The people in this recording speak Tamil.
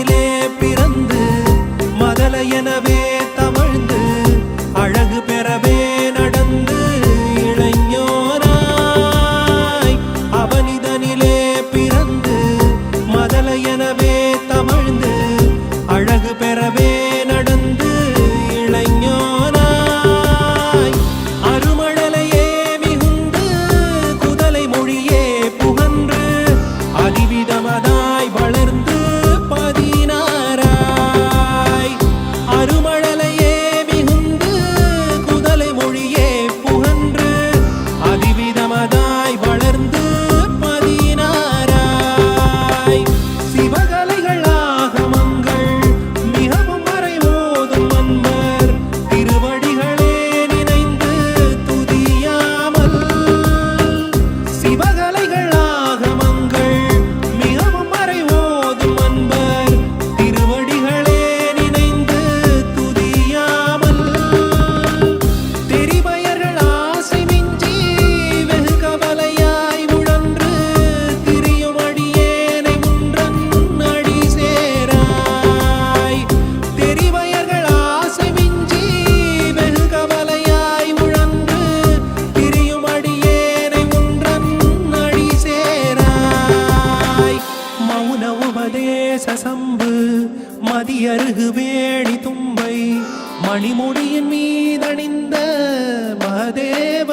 அவனிதிலே பிறந்து மதல எனவே தவழ்ந்து அழகு பெறவே நடந்து இளைஞராய் அவனிதனிலே பிறந்து மதல எனவே தவழ்ந்து அழகு பெறவே நடந்து இளைஞராய் அருமழலையே மிகுந்து குதலை மொழியே புகன்று அதிவிதமதாய் வளர்ந்து பதினாராய் அருமழலையே மிகுந்து குதலை மொழியே புகன்று அதிவிதமதாய் வளர்ந்து பதினாராய் சிவகலைகள் ஆகமங்கள் மிகவும் மறைவோதும் அன்பர் திருவடிகளே நினைந்து துதியாமல் சிவகலைகள் ஆகமங்கள் மிகவும் மறைவோதும் அன்பர் திருவடிகளே நினைந்து துதியாமல் தெரிபயர்கள் ஆசை மிஞ்சி வெகு கவலையாய் உழன்று திரியும் அடியேனை முன்றன் அடி சேராய் தெரிபயர்கள் ஆசை மிஞ்சி வெகு கவலையாய் உழன்று திரியும் அடியேனை முன்றன் அடி சேராய் மௌன உபதேச சம்பு மதியருகு வேணி தும்பை மணிமுடியின் மீதணிந்த மகதேவ